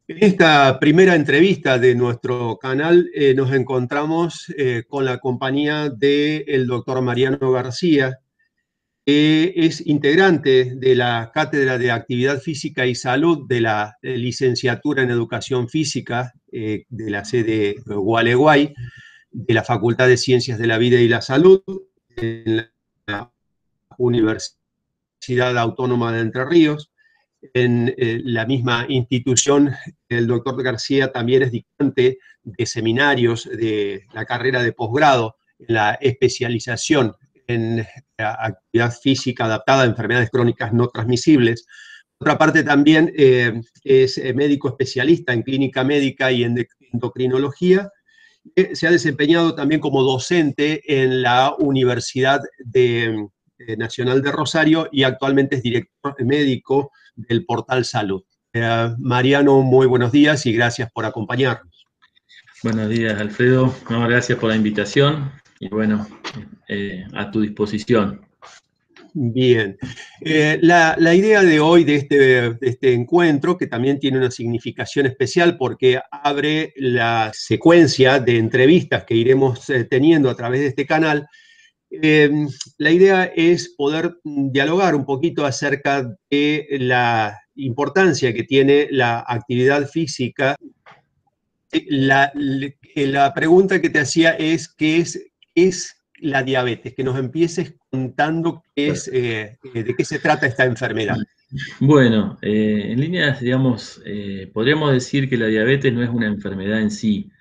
En esta primera entrevista de nuestro canal nos encontramos con la compañía del doctor Mariano García, que es integrante de la Cátedra de Actividad Física y Salud de la Licenciatura en Educación Física de la sede Gualeguay, de la Facultad de Ciencias de la Vida y la Salud, en la Universidad Autónoma de Entre Ríos. En la misma institución, el doctor García también es dictante de seminarios de la carrera de posgrado en la especialización en actividad física adaptada a enfermedades crónicas no transmisibles. Por otra parte, también es médico especialista en clínica médica y en endocrinología. Se ha desempeñado también como docente en la Universidad Nacional de Rosario y actualmente es director médico del portal Salud. Mariano, muy buenos días y gracias por acompañarnos. Buenos días, Alfredo. No, gracias por la invitación y bueno, a tu disposición. Bien. La idea de hoy de este encuentro, que también tiene una significación especial porque abre la secuencia de entrevistas que iremos teniendo a través de este canal, la idea es poder dialogar un poquito acerca de la importancia que tiene la actividad física. La pregunta que te hacía es, ¿qué es la diabetes? Que nos empieces contando de qué se trata esta enfermedad. Bueno, en líneas, digamos, podríamos decir que la diabetes no es una enfermedad en sí,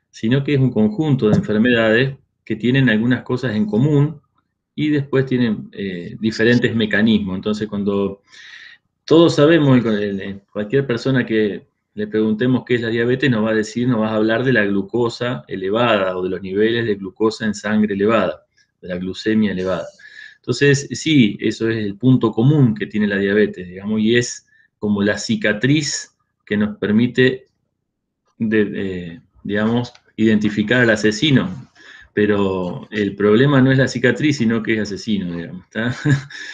sino que es un conjunto de enfermedades que tienen algunas cosas en común y después tienen diferentes mecanismos. Entonces, cuando todos sabemos, cualquier persona que le preguntemos qué es la diabetes nos va a decir, nos va a hablar de la glucosa elevada o de los niveles de glucosa en sangre elevada, de la glucemia elevada. Entonces, sí, eso es el punto común que tiene la diabetes, digamos, y es como la cicatriz que nos permite, digamos, identificar al asesino. Pero el problema no es la cicatriz, sino que es asesino, digamos, ¿está?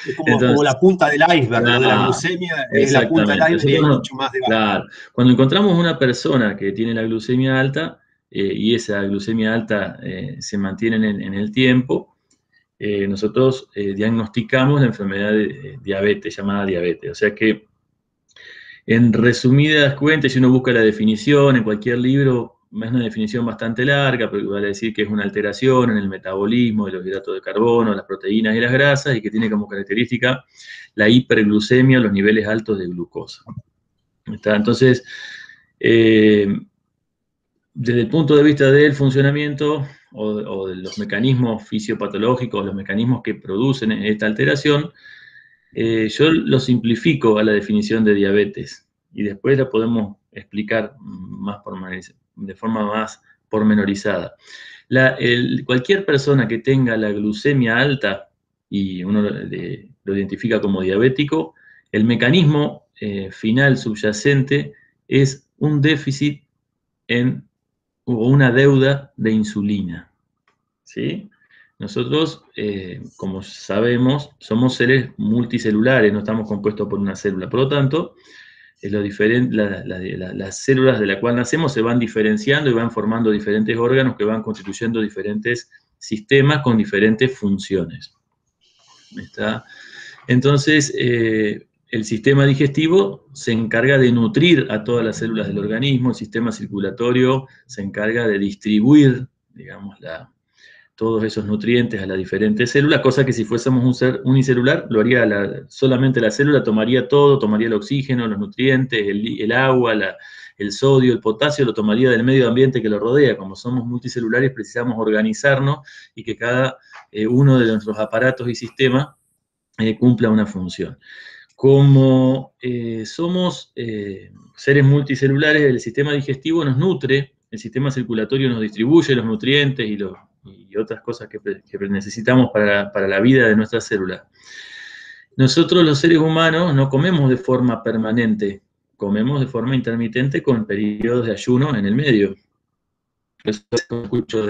Es como Entonces, la punta del iceberg, lo de la glucemia es la punta del exactamente. iceberg y hay Nosotros, mucho más debajo. claro, cuando encontramos una persona que tiene la glucemia alta y esa glucemia alta se mantiene en el tiempo, nosotros diagnosticamos la enfermedad de diabetes, llamada diabetes. O sea que, en resumidas cuentas, si uno busca la definición en cualquier libro, es una definición bastante larga, pero vale decir que es una alteración en el metabolismo de los hidratos de carbono, las proteínas y las grasas, y que tiene como característica la hiperglucemia, los niveles altos de glucosa. ¿Está? Entonces, desde el punto de vista del funcionamiento o de los mecanismos fisiopatológicos, los mecanismos que producen esta alteración, yo lo simplifico a la definición de diabetes y después la podemos explicar de forma más pormenorizada. Cualquier persona que tenga la glucemia alta y uno lo identifica como diabético, el mecanismo final subyacente es un déficit o una deuda de insulina, ¿sí? Nosotros, como sabemos, somos seres multicelulares, no estamos compuestos por una célula. Por lo tanto, las células de las cuales nacemos se van diferenciando y van formando diferentes órganos que van constituyendo diferentes sistemas con diferentes funciones. ¿Está? Entonces, el sistema digestivo se encarga de nutrir a todas las células del organismo, el sistema circulatorio se encarga de distribuir, digamos, todos esos nutrientes a las diferentes células, cosa que si fuésemos un ser unicelular, lo haría solamente la célula, tomaría todo, tomaría el oxígeno, los nutrientes, el agua, el sodio, el potasio, lo tomaría del medio ambiente que lo rodea. Como somos multicelulares, precisamos organizarnos y que cada uno de nuestros aparatos y sistemas cumpla una función. Como somos seres multicelulares, el sistema digestivo nos nutre, el sistema circulatorio nos distribuye los nutrientes y otras cosas que necesitamos para la vida de nuestras células. Nosotros los seres humanos no comemos de forma permanente, comemos de forma intermitente con periodos de ayuno en el medio. Por eso escucho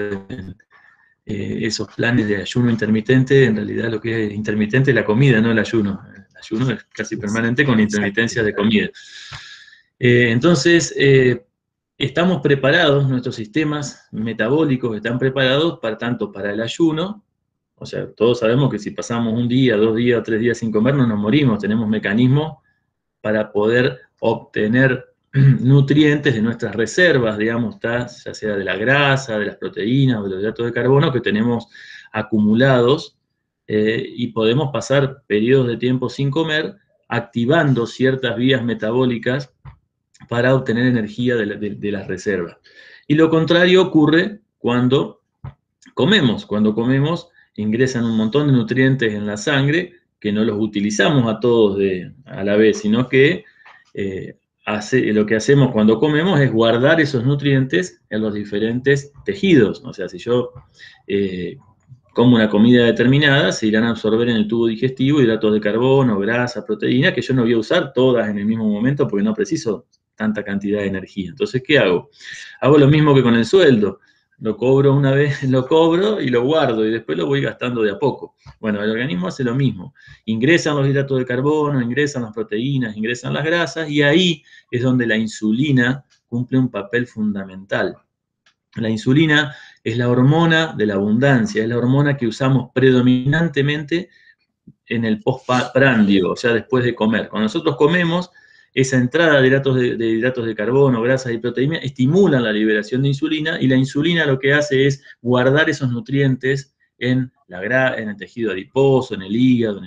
esos planes de ayuno intermitente, en realidad lo que es intermitente es la comida, no el ayuno. El ayuno es casi permanente con intermitencias de comida. Entonces, estamos preparados, nuestros sistemas metabólicos están preparados tanto para el ayuno, o sea, todos sabemos que si pasamos un día, 2 días o 3 días sin comer, no nos morimos, tenemos mecanismos para poder obtener nutrientes de nuestras reservas, digamos, ya sea de la grasa, de las proteínas o de los hidratos de carbono que tenemos acumulados, y podemos pasar periodos de tiempo sin comer, activando ciertas vías metabólicas para obtener energía de las reservas. Y lo contrario ocurre cuando comemos. Cuando comemos ingresan un montón de nutrientes en la sangre que no los utilizamos a todos a la vez, sino que lo que hacemos cuando comemos es guardar esos nutrientes en los diferentes tejidos. O sea, si yo como una comida determinada, se irán a absorber en el tubo digestivo hidratos de carbono, grasa, proteína, que yo no voy a usar todas en el mismo momento porque no preciso tanta cantidad de energía. Entonces, ¿qué hago? Hago lo mismo que con el sueldo. Lo cobro una vez, lo cobro y lo guardo y después lo voy gastando de a poco. Bueno, el organismo hace lo mismo. Ingresan los hidratos de carbono, ingresan las proteínas, ingresan las grasas y ahí es donde la insulina cumple un papel fundamental. La insulina es la hormona de la abundancia, es la hormona que usamos predominantemente en el postprandio, o sea, después de comer. Cuando nosotros comemos, esa entrada de hidratos de carbono, grasas y proteínas estimulan la liberación de insulina, y la insulina lo que hace es guardar esos nutrientes en el tejido adiposo, en el hígado,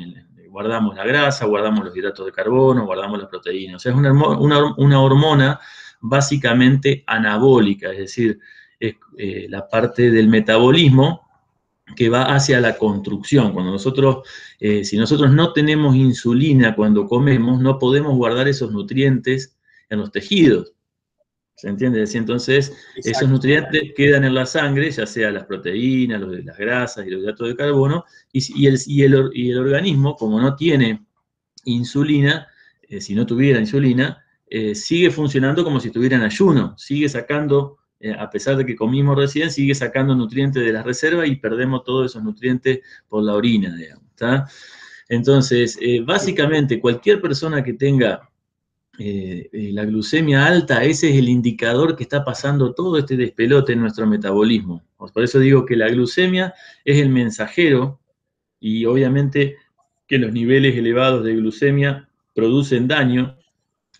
guardamos la grasa, guardamos los hidratos de carbono, guardamos las proteínas. O sea, es una hormona básicamente anabólica, es decir, es la parte del metabolismo que va hacia la construcción. Si nosotros no tenemos insulina cuando comemos, no podemos guardar esos nutrientes en los tejidos. ¿Se entiende? Entonces, exacto, esos nutrientes quedan en la sangre, ya sea las proteínas, las grasas y los hidratos de carbono, y el organismo, como no tiene insulina, si no tuviera insulina, sigue funcionando como si estuviera en ayuno, sigue sacando, a pesar de que comimos recién, sigue sacando nutrientes de las reservas y perdemos todos esos nutrientes por la orina, digamos, ¿tá? Entonces, básicamente, cualquier persona que tenga la glucemia alta, ese es el indicador que está pasando todo este despelote en nuestro metabolismo. Por eso digo que la glucemia es el mensajero, y obviamente que los niveles elevados de glucemia producen daño,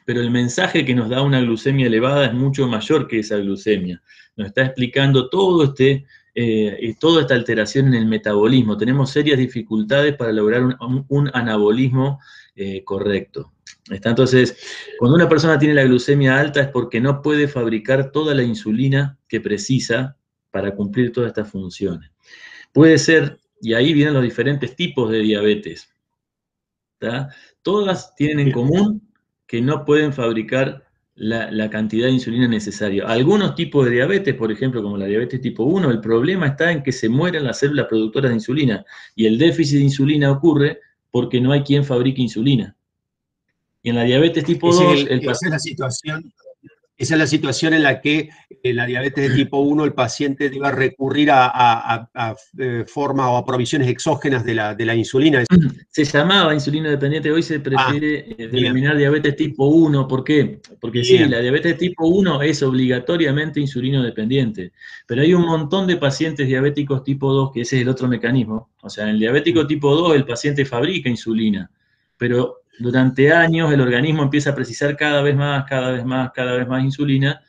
pero el mensaje que nos da una glucemia elevada es mucho mayor que esa glucemia. Nos está explicando toda esta alteración en el metabolismo. Tenemos serias dificultades para lograr un anabolismo correcto. Entonces, cuando una persona tiene la glucemia alta es porque no puede fabricar toda la insulina que precisa para cumplir todas estas funciones. Puede ser, y ahí vienen los diferentes tipos de diabetes, ¿tá? Todas tienen en común que no pueden fabricar la cantidad de insulina necesaria. Algunos tipos de diabetes, por ejemplo, como la diabetes tipo 1, el problema está en que se mueren las células productoras de insulina, y el déficit de insulina ocurre porque no hay quien fabrique insulina. Y en la diabetes tipo 2, esa es la situación en la que la diabetes de tipo 1 el paciente debe recurrir a formas o a provisiones exógenas de la insulina. Se llamaba insulino dependiente, hoy se prefiere denominar diabetes tipo 1. ¿Por qué? Porque sí, la diabetes tipo 1 es obligatoriamente insulino dependiente, pero hay un montón de pacientes diabéticos tipo 2, que ese es el otro mecanismo. O sea, en el diabético tipo 2 el paciente fabrica insulina, pero durante años el organismo empieza a precisar cada vez más insulina,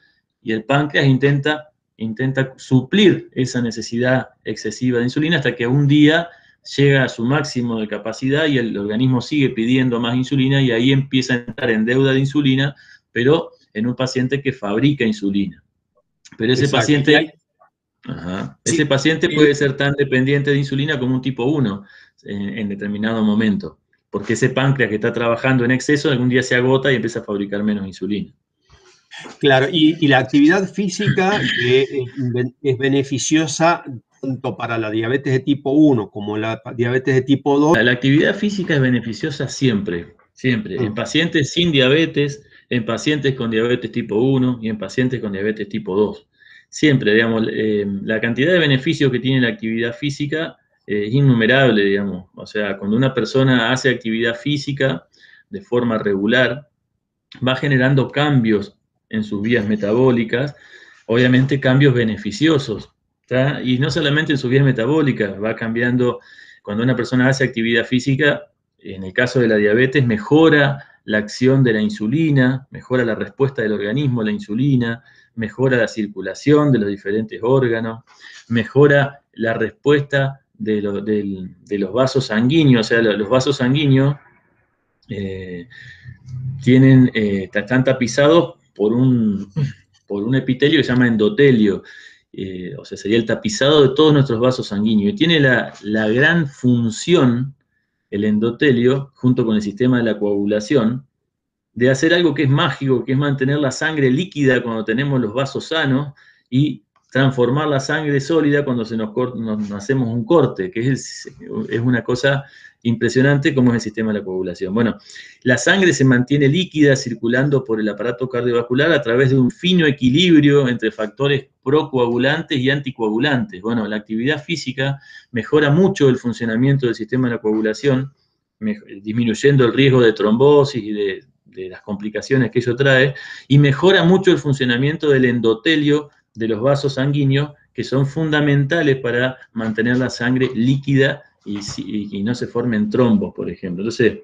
y el páncreas intenta suplir esa necesidad excesiva de insulina hasta que un día llega a su máximo de capacidad y el organismo sigue pidiendo más insulina, y ahí empieza a entrar en deuda de insulina, pero en un paciente que fabrica insulina. Pero ese paciente, ese paciente puede ser tan dependiente de insulina como un tipo 1 en determinado momento, porque ese páncreas que está trabajando en exceso algún día se agota y empieza a fabricar menos insulina. Claro, y la actividad física es beneficiosa tanto para la diabetes de tipo 1 como la diabetes de tipo 2. La actividad física es beneficiosa siempre, siempre. En pacientes sin diabetes, en pacientes con diabetes tipo 1 y en pacientes con diabetes tipo 2. Siempre, digamos, la cantidad de beneficios que tiene la actividad física es innumerable, digamos. O sea, cuando una persona hace actividad física de forma regular, va generando cambios en sus vías metabólicas, obviamente cambios beneficiosos, ¿tá? Y no solamente en sus vías metabólicas, va cambiando, cuando una persona hace actividad física, en el caso de la diabetes, mejora la acción de la insulina, mejora la respuesta del organismo a la insulina, mejora la circulación de los diferentes órganos, mejora la respuesta de los vasos sanguíneos, o sea, los vasos sanguíneos están tapizados por un epitelio que se llama endotelio, o sea, sería el tapizado de todos nuestros vasos sanguíneos. Y tiene la gran función, el endotelio, junto con el sistema de la coagulación, de hacer algo que es mágico, que es mantener la sangre líquida cuando tenemos los vasos sanos y transformar la sangre sólida cuando nos hacemos un corte, que es una cosa impresionante como es el sistema de la coagulación. Bueno, la sangre se mantiene líquida circulando por el aparato cardiovascular a través de un fino equilibrio entre factores procoagulantes y anticoagulantes. Bueno, la actividad física mejora mucho el funcionamiento del sistema de la coagulación, disminuyendo el riesgo de trombosis y de las complicaciones que ello trae, y mejora mucho el funcionamiento del endotelio de los vasos sanguíneos, que son fundamentales para mantener la sangre líquida y no se formen trombos, por ejemplo. Entonces,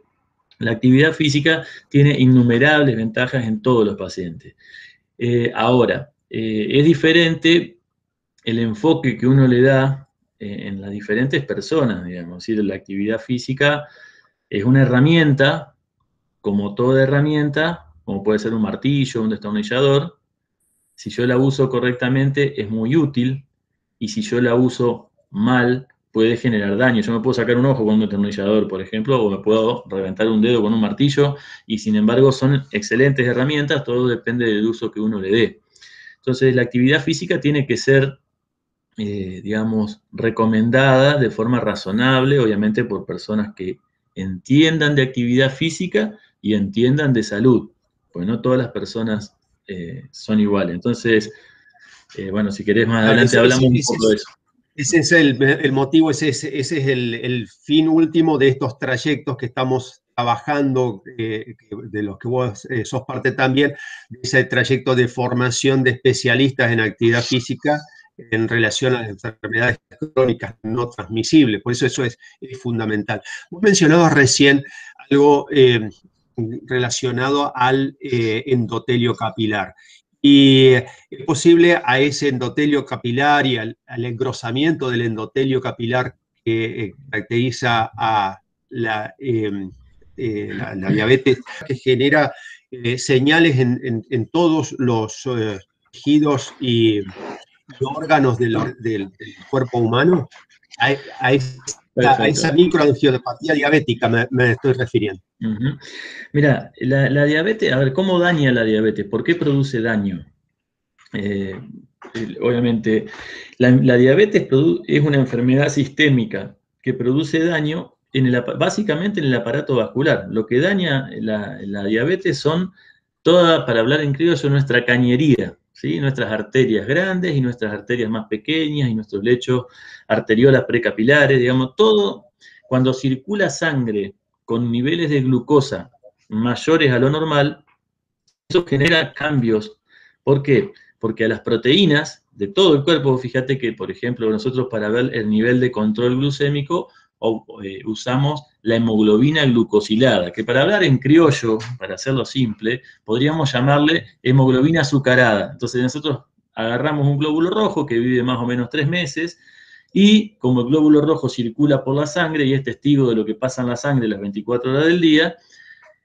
la actividad física tiene innumerables ventajas en todos los pacientes. Ahora, es diferente el enfoque que uno le da en las diferentes personas, digamos. Es decir, la actividad física es una herramienta, como toda herramienta, como puede ser un martillo, un destornillador. Si yo la uso correctamente, es muy útil, y si yo la uso mal, puede generar daño. Yo me puedo sacar un ojo con un destornillador, por ejemplo, o me puedo reventar un dedo con un martillo, y sin embargo son excelentes herramientas, todo depende del uso que uno le dé. Entonces, la actividad física tiene que ser, digamos, recomendada de forma razonable, obviamente por personas que entiendan de actividad física y entiendan de salud, porque no todas las personas son iguales. Entonces, bueno, si querés más adelante hablamos un poco de eso. Ese es el motivo, ese es el fin último de estos trayectos que estamos trabajando, de los que vos sos parte también, de ese trayecto de formación de especialistas en actividad física en relación a las enfermedades crónicas no transmisibles. Por eso es fundamental. Vos mencionabas recién algo relacionado al endotelio capilar. Y es posible a ese endotelio capilar y al engrosamiento del endotelio capilar que caracteriza a la diabetes, que genera señales en todos los tejidos y órganos del cuerpo humano. A esa microangiopatía diabética me estoy refiriendo. Mira, la diabetes, a ver, ¿cómo daña la diabetes? ¿Por qué produce daño? Obviamente, la diabetes es una enfermedad sistémica que produce daño básicamente en el aparato vascular. Lo que daña la diabetes son toda, para hablar en criollo, nuestra cañería, ¿sí? Nuestras arterias grandes y nuestras arterias más pequeñas y nuestros lechos arteriolas precapilares, digamos, todo. Cuando circula sangre con niveles de glucosa mayores a lo normal, eso genera cambios. ¿Por qué? Porque a las proteínas de todo el cuerpo, fíjate que, por ejemplo, nosotros para ver el nivel de control glucémico usamos la hemoglobina glucosilada, que para hablar en criollo, para hacerlo simple, podríamos llamarle hemoglobina azucarada. Entonces nosotros agarramos un glóbulo rojo que vive más o menos 3 meses, y como el glóbulo rojo circula por la sangre y es testigo de lo que pasa en la sangre las 24 horas del día,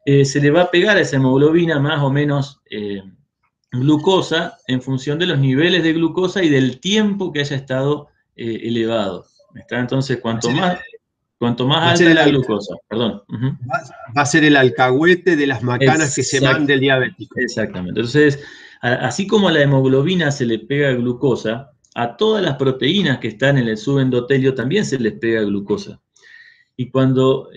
se le va a pegar a esa hemoglobina más o menos glucosa en función de los niveles de glucosa y del tiempo que haya estado elevado. ¿Está? Entonces, cuanto más alta la glucosa, perdón. Va a ser el alcahuete de las macanas que se mande el diabético. Exactamente. Entonces, así como a la hemoglobina se le pega glucosa, a todas las proteínas que están en el subendotelio también se les pega glucosa. Y cuando,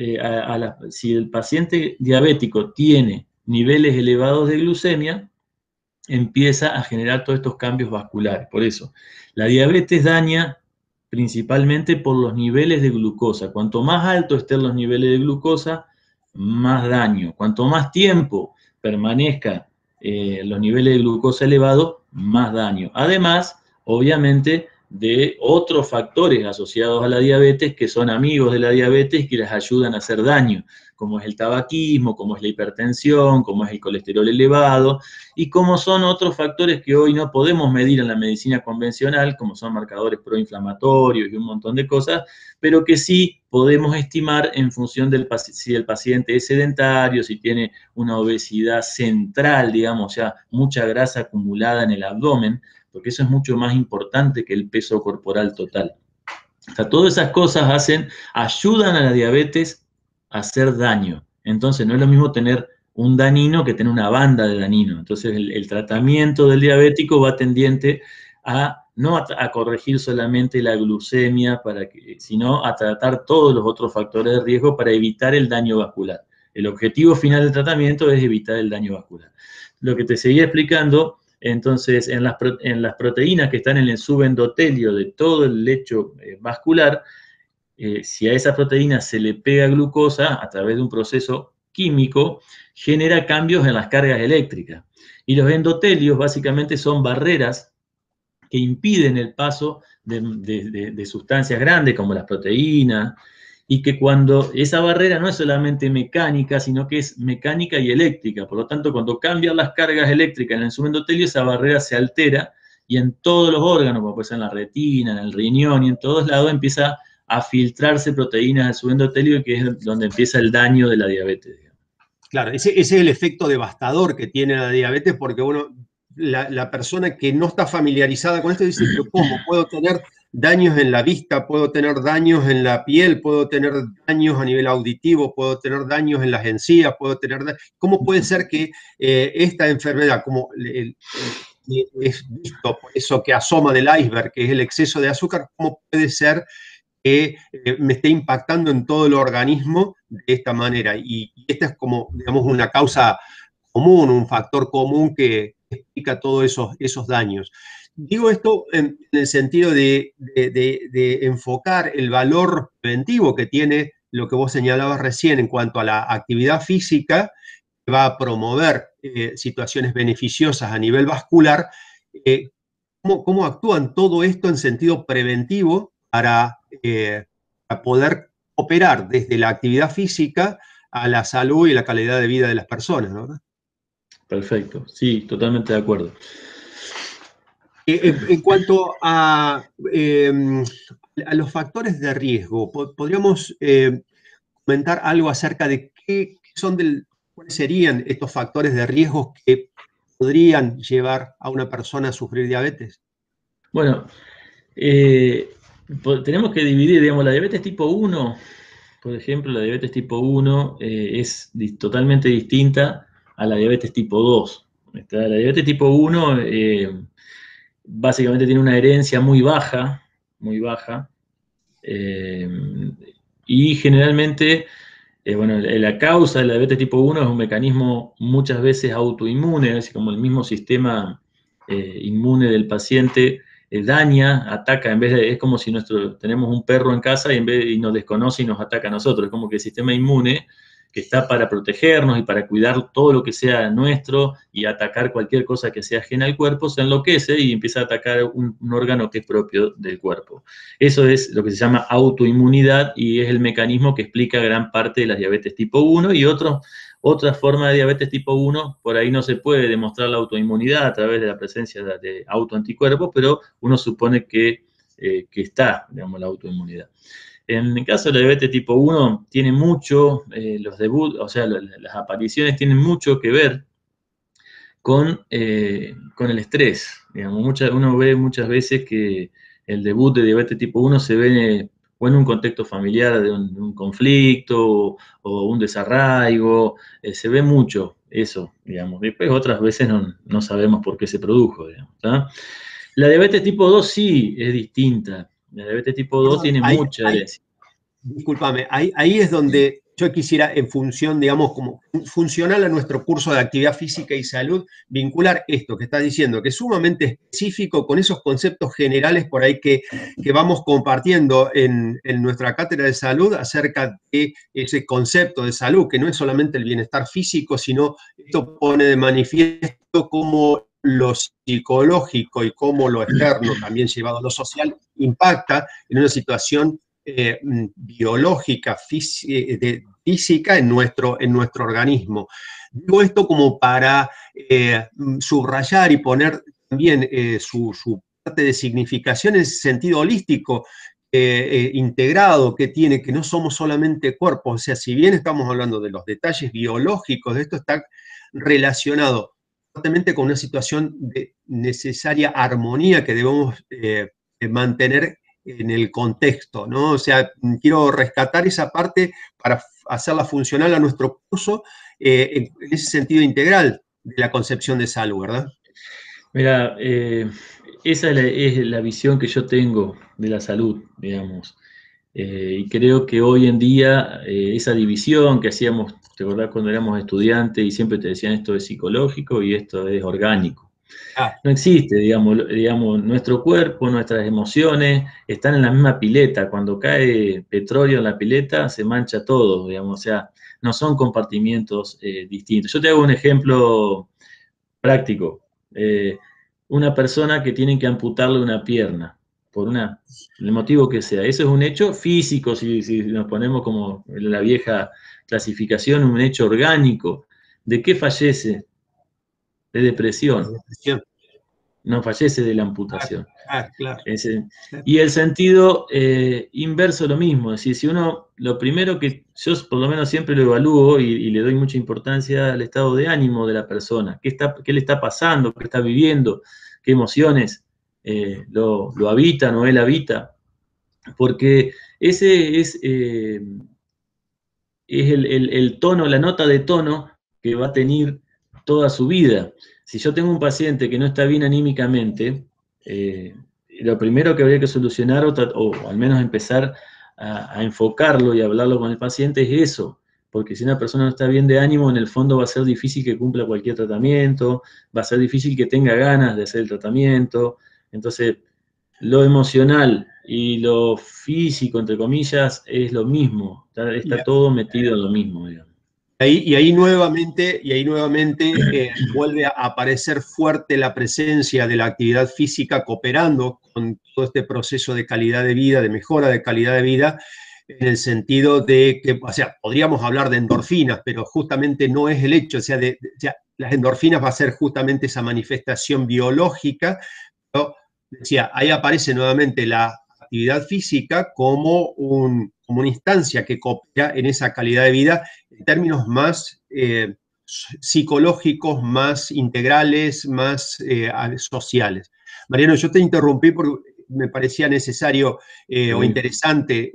si el paciente diabético tiene niveles elevados de glucemia, empieza a generar todos estos cambios vasculares. Por eso, la diabetes daña principalmente por los niveles de glucosa. Cuanto más alto estén los niveles de glucosa, más daño. Cuanto más tiempo permanezca los niveles de glucosa elevados, más daño. Además, obviamente, de otros factores asociados a la diabetes que son amigos de la diabetes y que les ayudan a hacer daño, como es el tabaquismo, como es la hipertensión, como es el colesterol elevado, y como son otros factores que hoy no podemos medir en la medicina convencional, como son marcadores proinflamatorios y un montón de cosas, pero que sí podemos estimar en función del si el paciente es sedentario, si tiene una obesidad central, digamos, o sea, mucha grasa acumulada en el abdomen, porque eso es mucho más importante que el peso corporal total. O sea, todas esas cosas ayudan a la diabetes a hacer daño. Entonces, no es lo mismo tener un danino que tener una banda de danino. Entonces, el tratamiento del diabético va tendiente a no a corregir solamente la glucemia, sino a tratar todos los otros factores de riesgo para evitar el daño vascular. El objetivo final del tratamiento es evitar el daño vascular. Lo que te seguía explicando, entonces, en las proteínas que están en el subendotelio de todo el lecho vascular, si a esa proteína se le pega glucosa a través de un proceso químico, genera cambios en las cargas eléctricas. Y los endotelios básicamente son barreras que impiden el paso de sustancias grandes como las proteínas, y que cuando esa barrera no es solamente mecánica, sino que es mecánica y eléctrica. Por lo tanto, cuando cambian las cargas eléctricas en el subendotelio, esa barrera se altera y en todos los órganos, como puede ser en la retina, en el riñón y en todos lados, empieza a filtrarse proteínas del subendotelio, que es donde empieza el daño de la diabetes. Claro, ese es el efecto devastador que tiene la diabetes, porque la persona que no está familiarizada con esto dice, pero ¿cómo? Puedo tener daños en la vista, puedo tener daños en la piel, puedo tener daños a nivel auditivo, puedo tener daños en las encías, ¿cómo puede ser que esta enfermedad, como es visto por eso que asoma del iceberg, que es el exceso de azúcar, cómo puede ser que me esté impactando en todo el organismo de esta manera? Y esta es como, digamos, una causa común, un factor común que explica todos esos daños. Digo esto en el sentido de enfocar el valor preventivo que tiene lo que vos señalabas recién en cuanto a la actividad física, que va a promover situaciones beneficiosas a nivel vascular. ¿Cómo actúan todo esto en sentido preventivo para poder operar desde la actividad física a la salud y la calidad de vida de las personas, ¿no? Perfecto, sí, totalmente de acuerdo. En cuanto a los factores de riesgo, ¿podríamos comentar algo acerca de cuáles serían estos factores de riesgo que podrían llevar a una persona a sufrir diabetes? Bueno, tenemos que dividir, digamos, la diabetes tipo 1, por ejemplo, la diabetes tipo 1 es totalmente distinta a la diabetes tipo 2. La diabetes tipo 1 básicamente tiene una herencia muy baja, eh, y generalmente, bueno, la causa de la diabetes tipo 1 es un mecanismo muchas veces autoinmune, es como el mismo sistema inmune del paciente daña, ataca, es como si tenemos un perro en casa y nos desconoce y nos ataca a nosotros, es como que el sistema inmune, que está para protegernos y para cuidar todo lo que sea nuestro y atacar cualquier cosa que sea ajena al cuerpo, se enloquece y empieza a atacar un órgano que es propio del cuerpo. Eso es lo que se llama autoinmunidad y es el mecanismo que explica gran parte de la diabetes tipo 1 y otra forma de diabetes tipo 1, por ahí no se puede demostrar la autoinmunidad a través de la presencia de autoanticuerpos, pero uno supone que está, digamos, la autoinmunidad. En el caso de la diabetes tipo 1, tiene mucho, o sea, las apariciones tienen mucho que ver con el estrés. Digamos, uno ve muchas veces que el debut de diabetes tipo 1 se ve o en un contexto familiar de un conflicto o un desarraigo, se ve mucho eso, digamos. Después otras veces no sabemos por qué se produjo, digamos, ¿tá? La diabetes tipo 2 sí es distinta. La diabetes tipo 2 Perdón, tiene mucha herencia. discúlpame, ahí es donde yo quisiera, en función, digamos, como funcional a nuestro curso de actividad física y salud, vincular esto que estás diciendo, que es sumamente específico con esos conceptos generales por ahí que vamos compartiendo en nuestra cátedra de salud acerca de ese concepto de salud, que no es solamente el bienestar físico, sino esto pone de manifiesto cómo lo psicológico y cómo lo externo, también llevado a lo social, impacta en una situación biológica, física en nuestro organismo. Digo esto como para subrayar y poner también su parte de significación en ese sentido holístico, integrado que tiene, que no somos solamente cuerpos, o sea, si bien estamos hablando de los detalles biológicos, de esto está relacionado fuertemente con una situación de necesaria armonía que debemos mantener en el contexto, ¿no? O sea, quiero rescatar esa parte para hacerla funcional a nuestro curso en ese sentido integral de la concepción de salud, ¿verdad? Mira, esa es la visión que yo tengo de la salud, digamos. Y creo que hoy en día esa división que hacíamos, ¿te acordás cuando éramos estudiantes y siempre te decían esto es psicológico y esto es orgánico? Ah, No existe, digamos, nuestro cuerpo, nuestras emociones están en la misma pileta. Cuando cae petróleo en la pileta se mancha todo, digamos, o sea, no son compartimientos distintos. Yo te hago un ejemplo práctico. Una persona que tienen que amputarle una pierna, por el motivo que sea. Eso es un hecho físico, si nos ponemos como la vieja clasificación, un hecho orgánico. ¿De qué fallece? De depresión. depresión. No fallece de la Ah, amputación. claro. Y el sentido inverso lo mismo, es decir, si uno, lo primero que yo por lo menos siempre lo evalúo y le doy mucha importancia al estado de ánimo de la persona, qué le está pasando, qué está viviendo, qué emociones lo habitan o él habita, porque ese es el tono, la nota de tono que va a tener toda su vida. Si yo tengo un paciente que no está bien anímicamente, lo primero que habría que solucionar, o al menos empezar a enfocarlo y hablarlo con el paciente, es eso. Porque si una persona no está bien de ánimo, en el fondo va a ser difícil que cumpla cualquier tratamiento, va a ser difícil que tenga ganas de hacer el tratamiento. Entonces, lo emocional y lo físico, entre comillas, es lo mismo. Está todo metido en lo mismo, digamos. Y ahí nuevamente, vuelve a aparecer fuerte la presencia de la actividad física cooperando con todo este proceso de calidad de vida, de mejora de calidad de vida, en el sentido de que, o sea, podríamos hablar de endorfinas, pero justamente no es el hecho, o sea, las endorfinas va a ser justamente esa manifestación biológica, pero decía, ahí aparece nuevamente la actividad física como una instancia que coopera en esa calidad de vida en términos más psicológicos, más integrales, más sociales. Mariano, yo te interrumpí porque me parecía necesario o interesante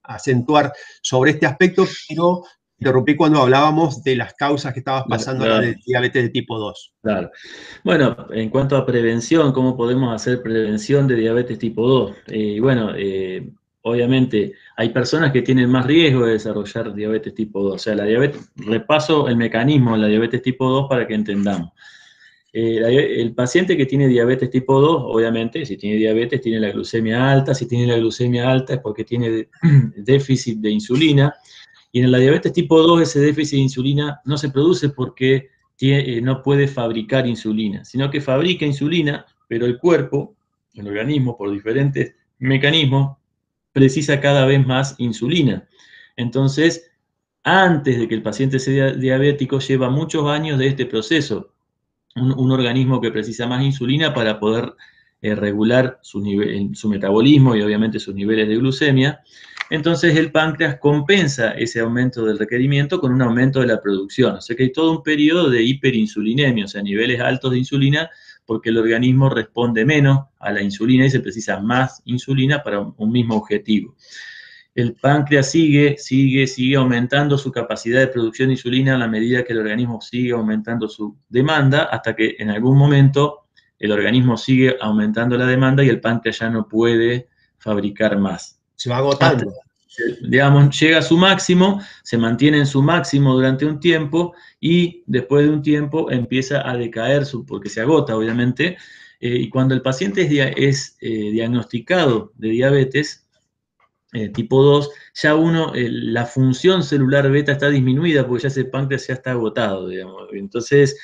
acentuar sobre este aspecto, pero interrumpí cuando hablábamos de las causas que estabas pasando a la de diabetes de tipo 2. Claro. Bueno, en cuanto a prevención, ¿cómo podemos hacer prevención de diabetes tipo 2? Obviamente hay personas que tienen más riesgo de desarrollar diabetes tipo 2. O sea, repaso el mecanismo de la diabetes tipo 2 para que entendamos. El paciente que tiene diabetes tipo 2, obviamente, si tiene diabetes, tiene la glucemia alta. Si tiene la glucemia alta es porque tiene déficit de insulina. Y en la diabetes tipo 2 ese déficit de insulina no se produce porque no puede fabricar insulina, sino que fabrica insulina, pero el cuerpo, el organismo, por diferentes mecanismos, precisa cada vez más insulina. Entonces, antes de que el paciente sea diabético, lleva muchos años de este proceso. Un organismo que precisa más insulina para poder regular su metabolismo y obviamente sus niveles de glucemia. Entonces el páncreas compensa ese aumento del requerimiento con un aumento de la producción. O sea que hay todo un periodo de hiperinsulinemia, o sea, niveles altos de insulina, porque el organismo responde menos a la insulina y se precisa más insulina para un mismo objetivo. El páncreas sigue aumentando su capacidad de producción de insulina a la medida que el organismo sigue aumentando su demanda, hasta que en algún momento el organismo sigue aumentando la demanda y el páncreas ya no puede fabricar más. Se va agotando. digamos, llega a su máximo, se mantiene en su máximo durante un tiempo y después de un tiempo empieza a decaer, porque se agota, obviamente, y cuando el paciente es diagnosticado de diabetes tipo 2, ya la función celular beta está disminuida porque ya ese páncreas ya está agotado, digamos. Entonces,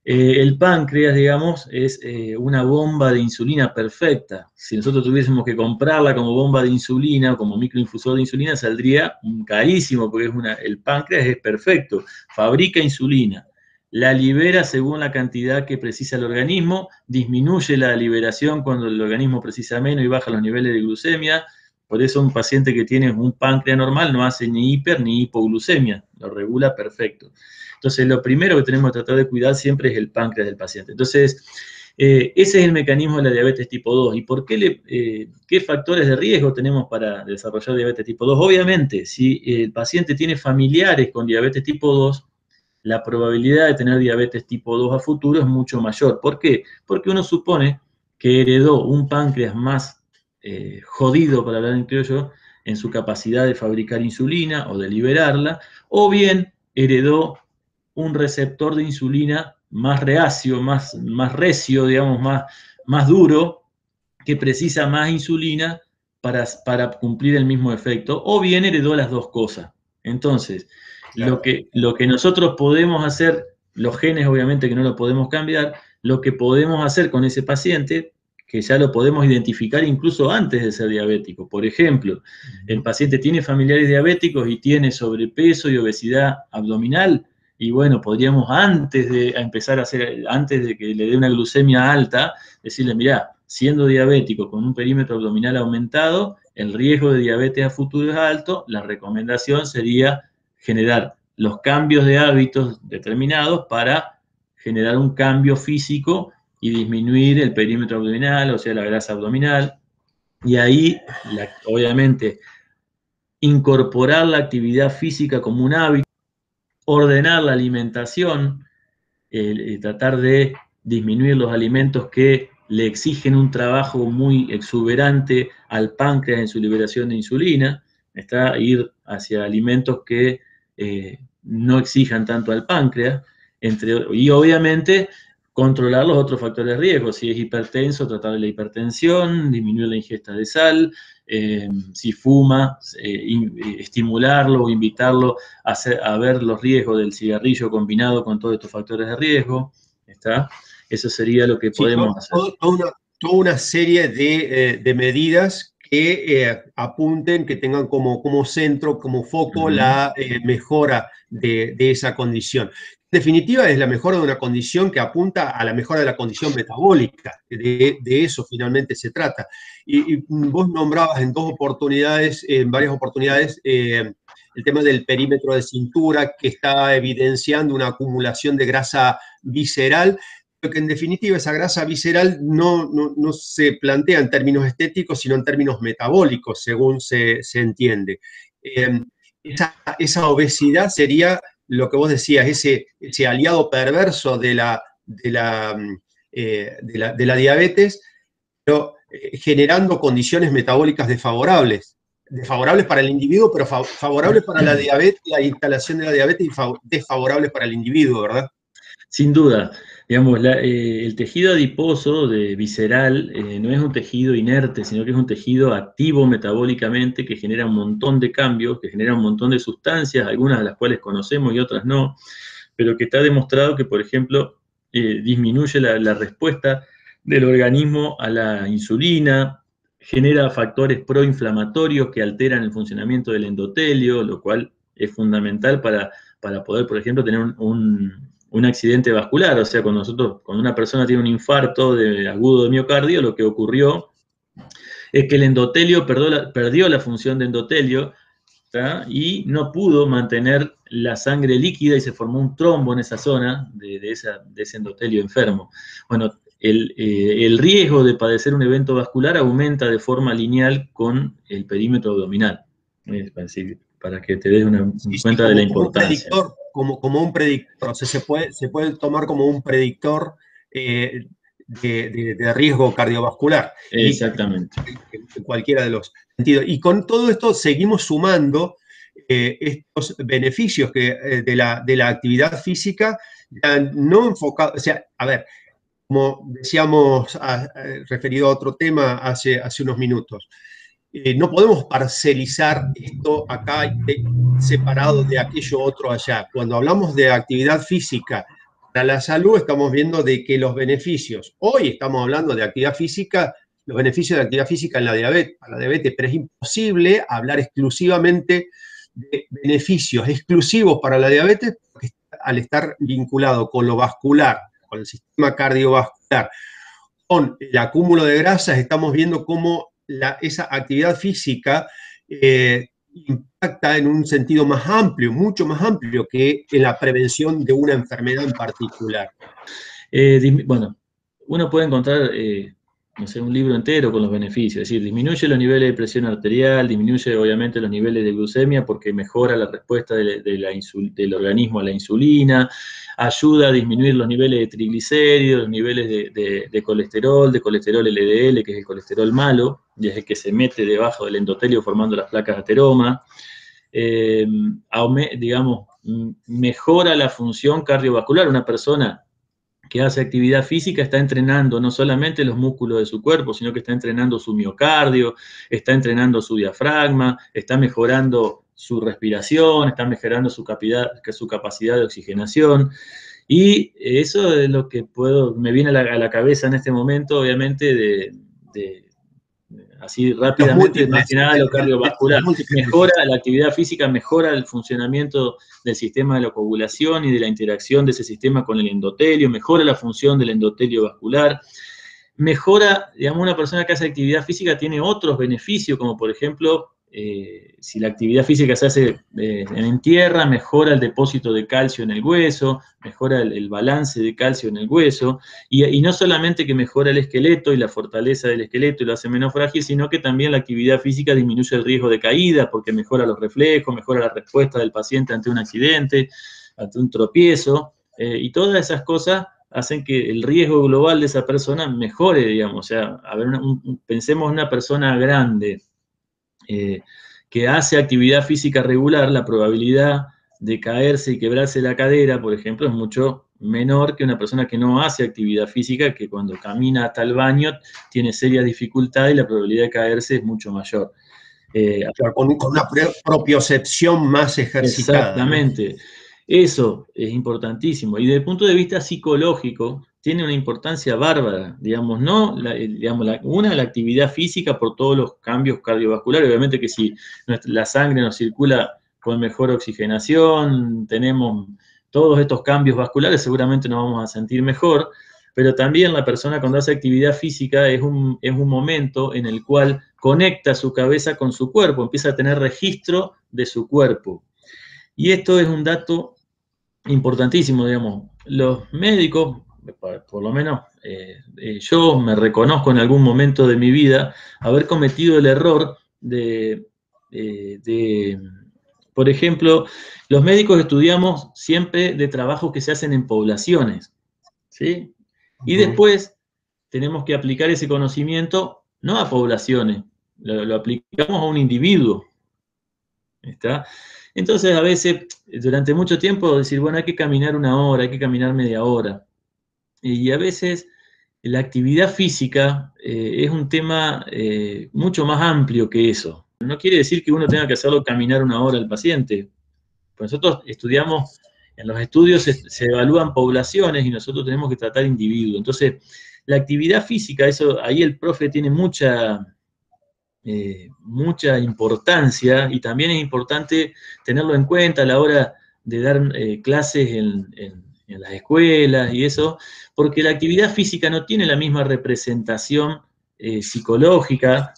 el páncreas, digamos, es una bomba de insulina perfecta. Si nosotros tuviésemos que comprarla como bomba de insulina o como microinfusor de insulina, saldría carísimo, porque el páncreas es perfecto, fabrica insulina, la libera según la cantidad que precisa el organismo, disminuye la liberación cuando el organismo precisa menos y baja los niveles de glucemia. Por eso un paciente que tiene un páncreas normal no hace ni hiper ni hipoglucemia, lo regula perfecto. Entonces, lo primero que tenemos que tratar de cuidar siempre es el páncreas del paciente. Entonces, ese es el mecanismo de la diabetes tipo 2. ¿Y por qué factores de riesgo tenemos para desarrollar diabetes tipo 2? Obviamente, si el paciente tiene familiares con diabetes tipo 2, la probabilidad de tener diabetes tipo 2 a futuro es mucho mayor. ¿Por qué? Porque uno supone que heredó un páncreas más jodido, para hablar en criollo, en su capacidad de fabricar insulina o de liberarla, o bien heredó un receptor de insulina más reacio, más recio, digamos, más duro, que precisa más insulina para cumplir el mismo efecto, o bien heredó las dos cosas. Entonces, Claro. lo que nosotros podemos hacer, los genes obviamente que no lo podemos cambiar, lo que podemos hacer con ese paciente, que ya lo podemos identificar incluso antes de ser diabético. Por ejemplo, el paciente tiene familiares diabéticos y tiene sobrepeso y obesidad abdominal, y bueno, podríamos antes de que le dé una glucemia alta, decirle, mirá, siendo diabético con un perímetro abdominal aumentado, el riesgo de diabetes a futuro es alto, la recomendación sería generar los cambios de hábitos determinados para generar un cambio físico y disminuir el perímetro abdominal, o sea, la grasa abdominal, y ahí, obviamente, incorporar la actividad física como un hábito, ordenar la alimentación, tratar de disminuir los alimentos que le exigen un trabajo muy exuberante al páncreas en su liberación de insulina, ir hacia alimentos que no exijan tanto al páncreas, y obviamente controlar los otros factores de riesgo. Si es hipertenso, tratar la hipertensión, disminuir la ingesta de sal, si fuma, estimularlo o invitarlo a ver los riesgos del cigarrillo combinado con todos estos factores de riesgo. ¿Está? Eso sería lo que Sí, podemos hacer. toda una serie de medidas que apunten, que tengan como centro, como foco la mejora de esa condición. En definitiva, es la mejora de una condición que apunta a la mejora de la condición metabólica. De eso finalmente se trata. Y vos nombrabas en varias oportunidades, el tema del perímetro de cintura, que está evidenciando una acumulación de grasa visceral, que en definitiva esa grasa visceral no se plantea en términos estéticos, sino en términos metabólicos, según se entiende. Esa obesidad sería lo que vos decías, ese aliado perverso de la diabetes, pero generando condiciones metabólicas desfavorables para el individuo, pero favorables para la diabetes, la instalación de la diabetes, y desfavorables para el individuo, ¿verdad? Sin duda, digamos, el tejido adiposo visceral no es un tejido inerte, sino que es un tejido activo metabólicamente que genera un montón de cambios, que genera un montón de sustancias, algunas de las cuales conocemos y otras no, pero que está demostrado que, por ejemplo, disminuye la respuesta del organismo a la insulina, genera factores proinflamatorios que alteran el funcionamiento del endotelio, lo cual es fundamental para poder, por ejemplo, tener un accidente vascular. O sea, cuando una persona tiene un infarto agudo de miocardio, lo que ocurrió es que el endotelio perdió la función de endotelio, ¿tá? Y no pudo mantener la sangre líquida y se formó un trombo en esa zona de ese endotelio enfermo. Bueno, el riesgo de padecer un evento vascular aumenta de forma lineal con el perímetro abdominal. Para que te des cuenta de la importancia. Como un predictor, o sea, se puede tomar como un predictor de riesgo cardiovascular. Exactamente. En cualquiera de los sentidos. Y con todo esto seguimos sumando estos beneficios de la actividad física, no enfocados, o sea, a ver, como decíamos, referido a otro tema hace unos minutos, no podemos parcelizar esto acá separado de aquello otro allá. Cuando hablamos de actividad física para la salud, estamos viendo de que los beneficios, hoy estamos hablando de actividad física, los beneficios de actividad física en la diabetes, para la diabetes, pero es imposible hablar exclusivamente de beneficios exclusivos para la diabetes, porque al estar vinculado con lo vascular, con el sistema cardiovascular, con el acúmulo de grasas, estamos viendo cómo esa actividad física impacta en un sentido más amplio, mucho más amplio que en la prevención de una enfermedad en particular. Bueno, uno puede encontrar, no sé, un libro entero con los beneficios, es decir, disminuye los niveles de presión arterial, disminuye obviamente los niveles de glucemia porque mejora la respuesta del organismo a la insulina, ayuda a disminuir los niveles de triglicéridos, los niveles de colesterol LDL, que es el colesterol malo, y es el que se mete debajo del endotelio formando las placas de ateroma. Digamos, mejora la función cardiovascular. Una persona que hace actividad física está entrenando no solamente los músculos de su cuerpo, sino que está entrenando su miocardio, está entrenando su diafragma, está mejorando su respiración, está mejorando su capacidad de oxigenación. Y eso es lo que me viene a la cabeza en este momento, obviamente, así rápidamente, más que nada lo cardiovascular. Mejora la actividad física, mejora el funcionamiento del sistema de la coagulación y de la interacción de ese sistema con el endotelio, mejora la función del endotelio vascular, mejora, digamos, una persona que hace actividad física tiene otros beneficios, como por ejemplo, si la actividad física se hace en tierra, mejora el depósito de calcio en el hueso, mejora el balance de calcio en el hueso, y no solamente que mejora el esqueleto y la fortaleza del esqueleto y lo hace menos frágil, sino que también la actividad física disminuye el riesgo de caída, porque mejora los reflejos, mejora la respuesta del paciente ante un accidente, ante un tropiezo, y todas esas cosas hacen que el riesgo global de esa persona mejore, digamos. O sea, a ver, pensemos en una persona grande que hace actividad física regular, la probabilidad de caerse y quebrarse la cadera, por ejemplo, es mucho menor que una persona que no hace actividad física, que cuando camina hasta el baño tiene serias dificultades y la probabilidad de caerse es mucho mayor. Con una propiocepción más ejercitada. Exactamente. ¿No? Eso es importantísimo. Y desde el punto de vista psicológico, tiene una importancia bárbara, digamos, ¿no? La actividad física por todos los cambios cardiovasculares. Obviamente que si la sangre nos circula con mejor oxigenación, tenemos todos estos cambios vasculares, seguramente nos vamos a sentir mejor, pero también la persona cuando hace actividad física es un momento en el cual conecta su cabeza con su cuerpo, empieza a tener registro de su cuerpo. Y esto es un dato importantísimo, digamos. Los médicos, por lo menos yo me reconozco en algún momento de mi vida haber cometido el error por ejemplo, los médicos estudiamos siempre de trabajos que se hacen en poblaciones, ¿sí? Y después tenemos que aplicar ese conocimiento no a poblaciones, lo aplicamos a un individuo, ¿está? Entonces, a veces, durante mucho tiempo, decir, bueno, hay que caminar 1 hora, hay que caminar media hora. Y a veces la actividad física es un tema mucho más amplio que eso. No quiere decir que uno tenga que hacerlo caminar 1 hora al paciente. Pues nosotros estudiamos, en los estudios se evalúan poblaciones y nosotros tenemos que tratar individuos. Entonces, la actividad física, eso ahí el profe tiene mucha importancia, y también es importante tenerlo en cuenta a la hora de dar clases en las escuelas y eso, porque la actividad física no tiene la misma representación psicológica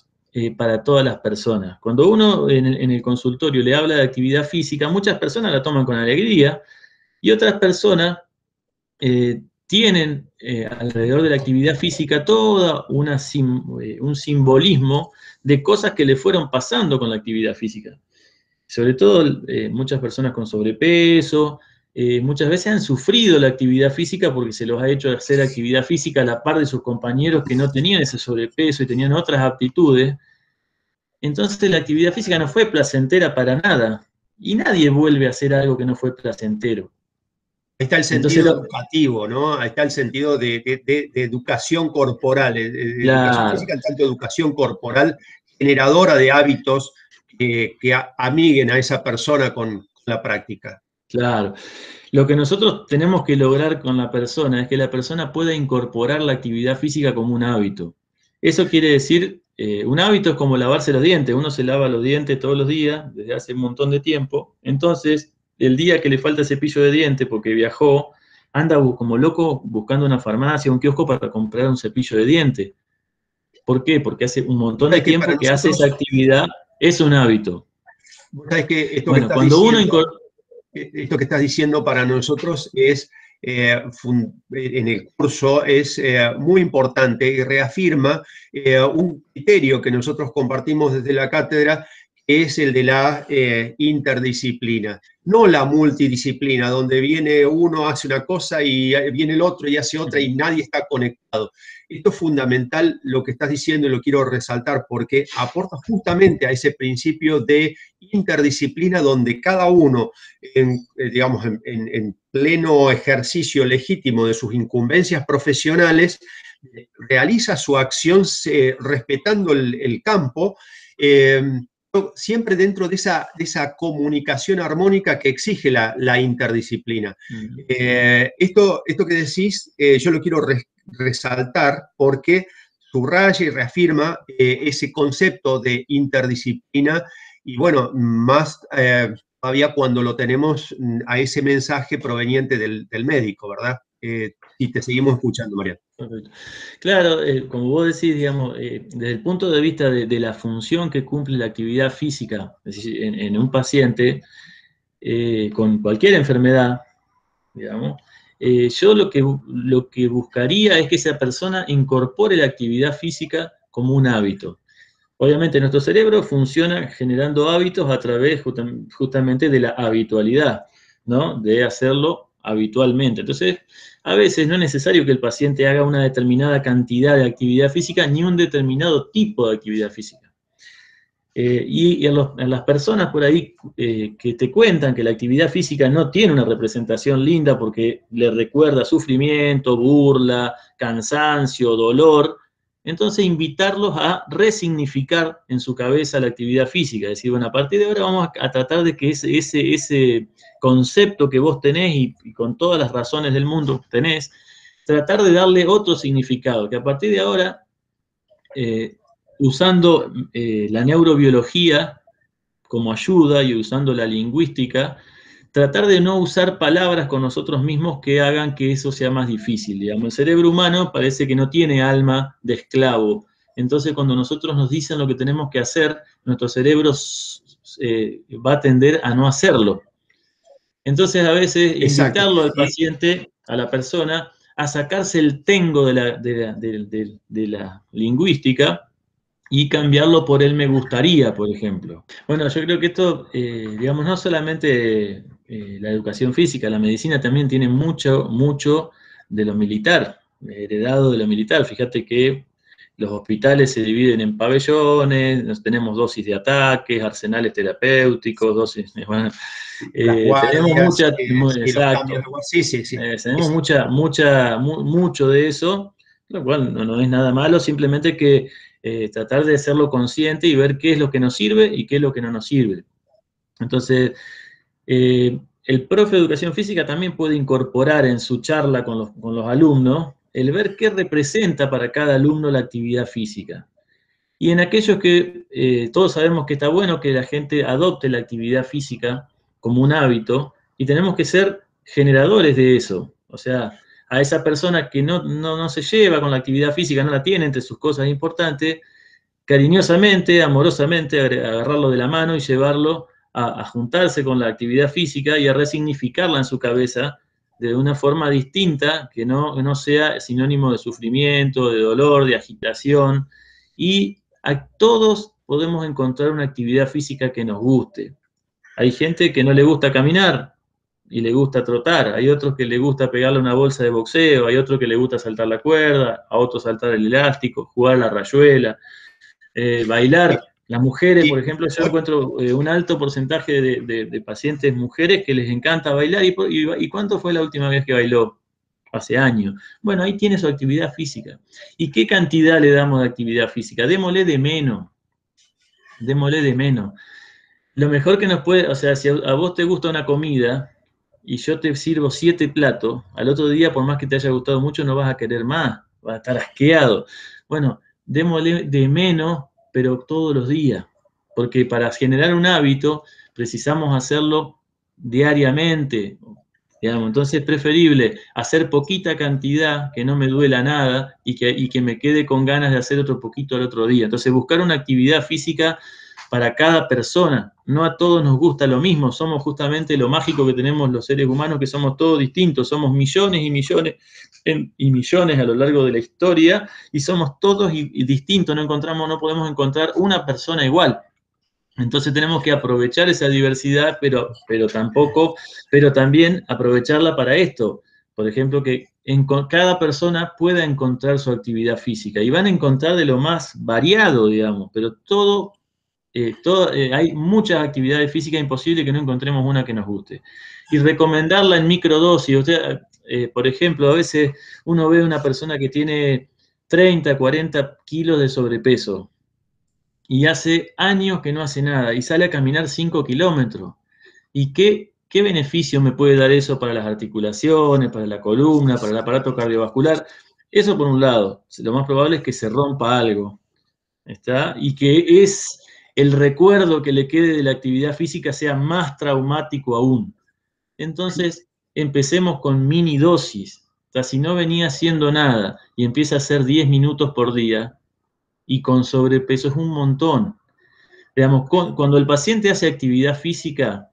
para todas las personas. Cuando uno en el consultorio le habla de actividad física, muchas personas la toman con alegría y otras personas tienen alrededor de la actividad física todo un simbolismo de cosas que le fueron pasando con la actividad física. Sobre todo muchas personas con sobrepeso, muchas veces han sufrido la actividad física porque se los ha hecho hacer actividad física a la par de sus compañeros que no tenían ese sobrepeso y tenían otras aptitudes. Entonces la actividad física no fue placentera para nada. Y nadie vuelve a hacer algo que no fue placentero. Ahí está el Entonces, sentido educativo, ¿no? Ahí está el sentido de educación corporal, de educación claro, física, en tanto educación corporal, generadora de hábitos que amiguen a esa persona con la práctica. claro. Lo que nosotros tenemos que lograr con la persona es que la persona pueda incorporar la actividad física como un hábito. Eso quiere decir, un hábito es como lavarse los dientes. Uno se lava los dientes todos los días, desde hace un montón de tiempo. Entonces, el día que le falta cepillo de dientes porque viajó, anda como loco buscando una farmacia, un kiosco para comprar un cepillo de dientes. ¿Por qué? Porque hace un montón de ¿Sabes que para tiempo que hace esa nosotros, actividad, es un hábito. sabes que esto que Bueno, estás cuando uno diciendo, incorpora... esto que estás diciendo para nosotros es, en el curso, es muy importante y reafirma un criterio que nosotros compartimos desde la cátedra, que es el de la interdisciplina, no la multidisciplina, donde viene uno, hace una cosa y viene el otro y hace otra y nadie está conectado. Esto es fundamental lo que estás diciendo y lo quiero resaltar porque aporta justamente a ese principio de interdisciplina donde cada uno, digamos, en pleno ejercicio legítimo de sus incumbencias profesionales, realiza su acción respetando el campo, siempre dentro de esa comunicación armónica que exige la interdisciplina. Esto que decís, yo lo quiero resaltar porque subraya y reafirma ese concepto de interdisciplina y bueno, más todavía cuando lo tenemos a ese mensaje proveniente del médico, ¿verdad? Y te seguimos escuchando, María. Perfecto. Claro, como vos decís, digamos, desde el punto de vista de la función que cumple la actividad física, es decir, en un paciente con cualquier enfermedad, digamos, yo lo que buscaría es que esa persona incorpore la actividad física como un hábito. Obviamente nuestro cerebro funciona generando hábitos a través justamente de la habitualidad, ¿no? De hacerlo habitualmente. Entonces, a veces no es necesario que el paciente haga una determinada cantidad de actividad física ni un determinado tipo de actividad física. Y en las personas por ahí que te cuentan que la actividad física no tiene una representación linda porque le recuerda sufrimiento, burla, cansancio, dolor, entonces invitarlos a resignificar en su cabeza la actividad física, es decir, bueno, a partir de ahora vamos a tratar de que ese concepto que vos tenés y con todas las razones del mundo tenés, tratar de darle otro significado, que a partir de ahora usando la neurobiología como ayuda y usando la lingüística, tratar de no usar palabras con nosotros mismos que hagan que eso sea más difícil. Digamos, el cerebro humano parece que no tiene alma de esclavo. Entonces, cuando nosotros nos dicen lo que tenemos que hacer, nuestro cerebro va a tender a no hacerlo. Entonces, a veces, Exacto. invitarlo al paciente, a la persona, a sacarse el tengo de la lingüística y cambiarlo por el me gustaría, por ejemplo. Bueno, yo creo que esto, digamos, no solamente la educación física, la medicina también tiene mucho, mucho de lo militar, heredado de lo militar. Fíjate que los hospitales se dividen en pabellones, tenemos dosis de ataques, arsenales terapéuticos, dosis, bueno, Las tenemos guardias, mucha, sí, los exacto, cambios de guardia. Sí, sí, sí. tenemos mucho de eso, lo cual no es nada malo, simplemente que tratar de hacerlo consciente y ver qué es lo que nos sirve y qué es lo que no nos sirve. Entonces, el profe de educación física también puede incorporar en su charla con los alumnos el ver qué representa para cada alumno la actividad física. Y en aquellos que todos sabemos que está bueno que la gente adopte la actividad física como un hábito y tenemos que ser generadores de eso. O sea, a esa persona que no se lleva con la actividad física, no la tiene entre sus cosas importantes, cariñosamente, amorosamente, agarrarlo de la mano y llevarlo a juntarse con la actividad física y a resignificarla en su cabeza de una forma distinta, que no sea sinónimo de sufrimiento, de dolor, de agitación. Y a todos podemos encontrar una actividad física que nos guste. Hay gente que no le gusta caminar, y le gusta trotar, hay otros que le gusta pegarle una bolsa de boxeo, hay otros que le gusta saltar la cuerda, a otros saltar el elástico, jugar a la rayuela, bailar. Las mujeres, por Y, ejemplo, yo encuentro un alto porcentaje de pacientes mujeres que les encanta bailar. ¿Y cuánto fue la última vez que bailó? Hace años. Bueno, ahí tiene su actividad física. ¿Y qué cantidad le damos de actividad física? Démosle de menos. Démosle de menos. Lo mejor que nos puede, o sea, si a vos te gusta una comida y yo te sirvo 7 platos, al otro día, por más que te haya gustado mucho, no vas a querer más, vas a estar asqueado. Bueno, démosle de menos, pero todos los días, porque para generar un hábito precisamos hacerlo diariamente, digamos. Entonces es preferible hacer poquita cantidad, que no me duela nada y que me quede con ganas de hacer otro poquito al otro día. Entonces buscar una actividad física para cada persona. No a todos nos gusta lo mismo, somos justamente lo mágico que tenemos los seres humanos, que somos todos distintos, somos millones y millones y millones a lo largo de la historia, y somos todos distintos, no podemos encontrar una persona igual. Entonces tenemos que aprovechar esa diversidad, pero también aprovecharla para esto. Por ejemplo, que cada persona pueda encontrar su actividad física, y van a encontrar de lo más variado, digamos, pero hay muchas actividades físicas, imposible que no encontremos una que nos guste. Y recomendarla en microdosis. O sea, por ejemplo, a veces uno ve a una persona que tiene 30, 40 kilos de sobrepeso y hace años que no hace nada y sale a caminar 5 kilómetros. ¿Y qué beneficio me puede dar eso para las articulaciones, para la columna, para el aparato cardiovascular? Eso por un lado. Lo más probable es que se rompa algo. ¿Está? Y que el recuerdo que le quede de la actividad física sea más traumático aún. Entonces, empecemos con mini dosis. O sea, si no venía haciendo nada y empieza a hacer 10 minutos por día y con sobrepeso es un montón. Digamos, cuando el paciente hace actividad física,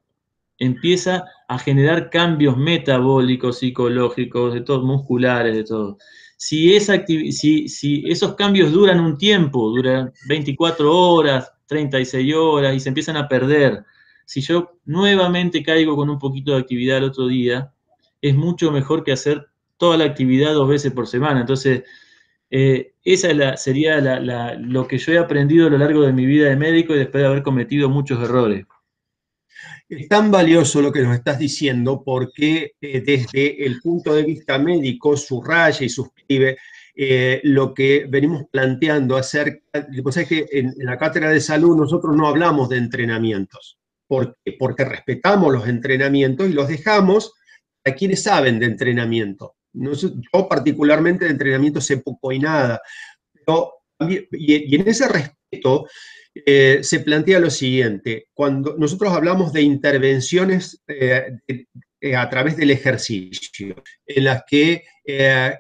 empieza a generar cambios metabólicos, psicológicos, de todo, musculares, de todo. Si esos cambios duran un tiempo, duran 24 horas, 36 horas, y se empiezan a perder, si yo nuevamente caigo con un poquito de actividad el otro día, es mucho mejor que hacer toda la actividad 2 veces por semana. Entonces, esa sería lo que yo he aprendido a lo largo de mi vida de médico y después de haber cometido muchos errores. es tan valioso lo que nos estás diciendo porque desde el punto de vista médico subraya y suscribe lo que venimos planteando acerca, pues es que en la cátedra de salud nosotros no hablamos de entrenamientos, porque respetamos los entrenamientos y los dejamos a quienes saben de entrenamiento. Yo particularmente de entrenamiento sé poco y nada, pero, y en ese respeto se plantea lo siguiente: cuando nosotros hablamos de intervenciones a través del ejercicio, en las que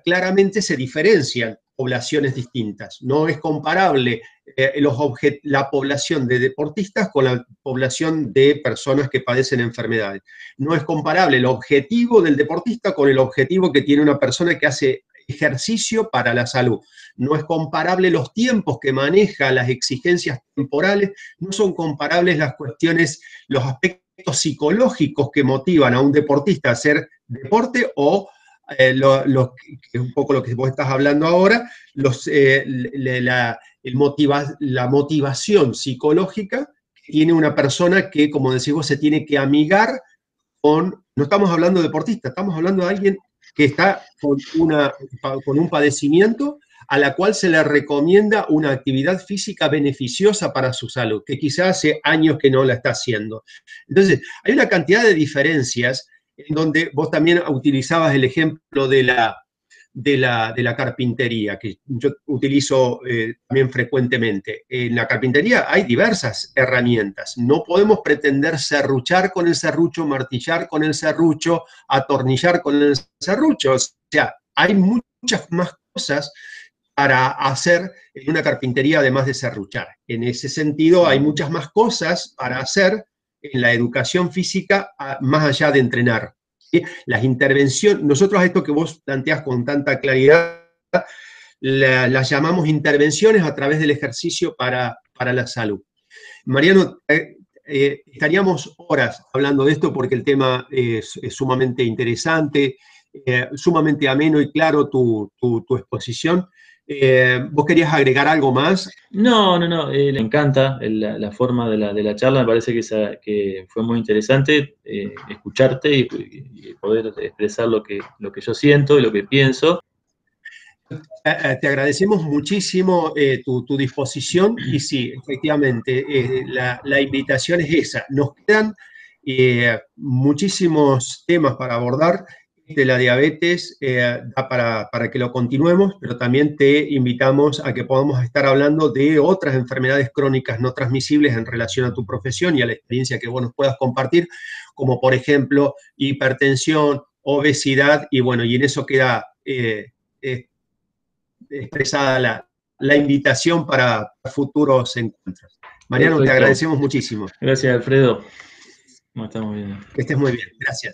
claramente se diferencian poblaciones distintas. No es comparable la población de deportistas con la población de personas que padecen enfermedades. No es comparable el objetivo del deportista con el objetivo que tiene una persona que hace ejercicio para la salud. No es comparable los tiempos que maneja, las exigencias temporales, no son comparables las cuestiones, los aspectos psicológicos que motivan a un deportista a hacer deporte o que es un poco lo que vos estás hablando ahora, la motivación psicológica que tiene una persona que, como decís vos, se tiene que amigar con, no estamos hablando de deportista, estamos hablando de alguien que está con un padecimiento a la cual se le recomienda una actividad física beneficiosa para su salud, que quizás hace años que no la está haciendo. Entonces, hay una cantidad de diferencias en donde vos también utilizabas el ejemplo de la carpintería, que yo utilizo también frecuentemente. En la carpintería hay diversas herramientas. No podemos pretender serruchar con el serrucho, martillar con el serrucho, atornillar con el serrucho. O sea, hay muchas más cosas para hacer en una carpintería además de serruchar. En ese sentido, hay muchas más cosas para hacer en la educación física más allá de entrenar. ¿Sí? Las intervenciones, nosotros a esto que vos planteás con tanta claridad, las llamamos intervenciones a través del ejercicio para la salud. Mariano, estaríamos horas hablando de esto porque el tema es sumamente interesante, sumamente ameno y claro tu exposición. ¿Vos querías agregar algo más? No, me encanta la forma de la charla, me parece que fue muy interesante escucharte y poder expresar lo que yo siento y lo que pienso. Te agradecemos muchísimo tu disposición y sí, efectivamente, la invitación es esa. Nos quedan muchísimos temas para abordar. De la diabetes da para que lo continuemos, pero también te invitamos a que podamos estar hablando de otras enfermedades crónicas no transmisibles en relación a tu profesión y a la experiencia que vos nos puedas compartir, como por ejemplo hipertensión, obesidad, y bueno, y en eso queda expresada la invitación para futuros encuentros. Mariano, te Perfecto. agradecemos muchísimo. Gracias, Alfredo. Nos estamos viendo. Que estés muy bien. Gracias.